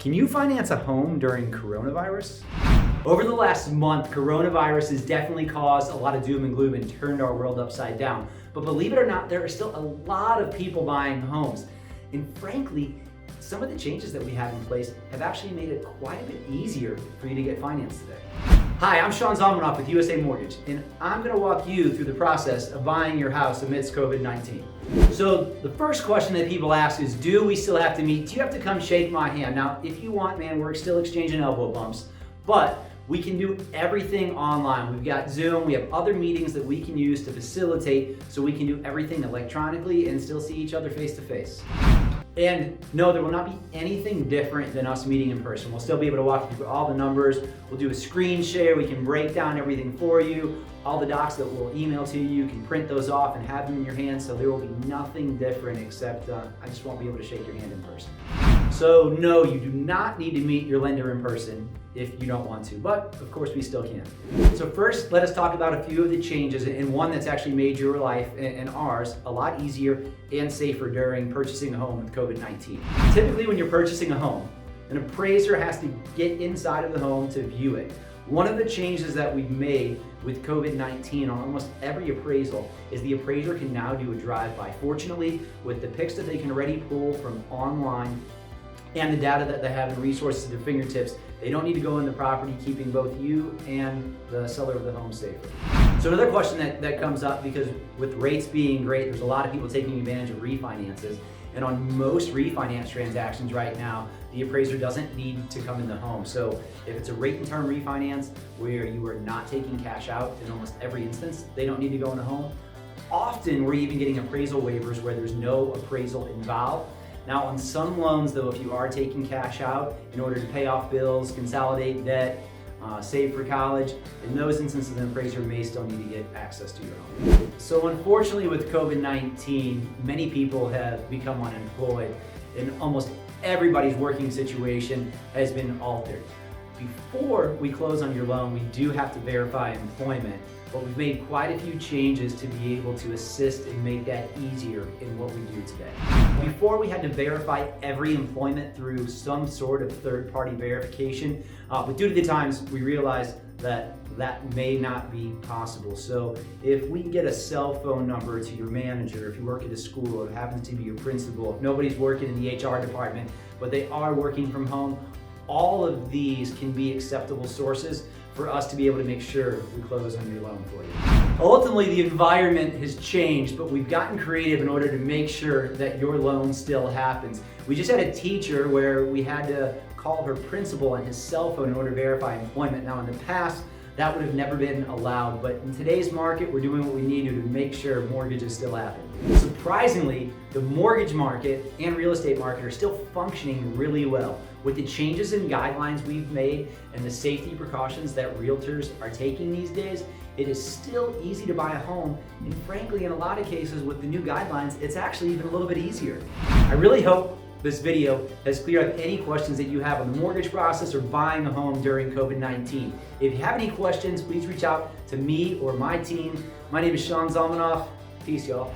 Can you finance a home during coronavirus? Over the last month, coronavirus has definitely caused a lot of doom and gloom and turned our world upside down. But believe it or not, there are still a lot of people buying homes. And frankly, some of the changes that we have in place have actually made it quite a bit easier for you to get financed today. Hi, I'm Sean Zalmanoff with USA Mortgage, and I'm going to walk you through the process of buying your house amidst COVID-19. So the first question that people ask is, do we still have to meet? Do you have to come shake my hand? Now, if you want, man, we're still exchanging elbow bumps, but we can do everything online. We've got Zoom, we have other meetings that we can use to facilitate so we can do everything electronically and still see each other face to face. And no, there will not be anything different than us meeting in person. We'll still be able to walk you through all the numbers. We'll do a screen share. We can break down everything for you. All the docs that we'll email to you, you can print those off and have them in your hand. So there will be nothing different except I just won't be able to shake your hand in person. So no, you do not need to meet your lender in person if you don't want to, but of course we still can. So first, let us talk about a few of the changes and one that's actually made your life and ours a lot easier and safer during purchasing a home with COVID-19. Typically when you're purchasing a home, an appraiser has to get inside of the home to view it. One of the changes that we've made with COVID-19 on almost every appraisal is the appraiser can now do a drive-by. Fortunately, with the pics that they can already pull from online and the data that they have and resources at their fingertips, they don't need to go in the property, keeping both you and the seller of the home safer. So another question that comes up, because with rates being great, there's a lot of people taking advantage of refinances. And on most refinance transactions right now, the appraiser doesn't need to come in the home. So if it's a rate and term refinance where you are not taking cash out in almost every instance, they don't need to go in the home. Often we're even getting appraisal waivers where there's no appraisal involved. Now on some loans though, if you are taking cash out in order to pay off bills, consolidate debt, save for college, in those instances an appraiser may still need to get access to your home. So unfortunately with COVID-19, many people have become unemployed and almost everybody's working situation has been altered. Before we close on your loan, we do have to verify employment, but we've made quite a few changes to be able to assist and make that easier in what we do today. Before we had to verify every employment through some sort of third-party verification, but due to the times, we realized that may not be possible. So if we can get a cell phone number to your manager, if you work at a school, or it happens to be your principal, if nobody's working in the HR department, but they are working from home, all of these can be acceptable sources for us to be able to make sure we close on your loan for you. Ultimately, the environment has changed, but we've gotten creative in order to make sure that your loan still happens. We just had a teacher where we had to call her principal on his cell phone in order to verify employment. Now in the past, that would have never been allowed, but in today's market, we're doing what we need to make sure mortgages still happen. Surprisingly, the mortgage market and real estate market are still functioning really well. With the changes in guidelines we've made and the safety precautions that realtors are taking these days, it is still easy to buy a home, and frankly, in a lot of cases with the new guidelines, it's actually even a little bit easier. I really hope this video has cleared up any questions that you have on the mortgage process or buying a home during COVID-19. If you have any questions, please reach out to me or my team. My name is Sean Zalmanoff. Peace, y'all.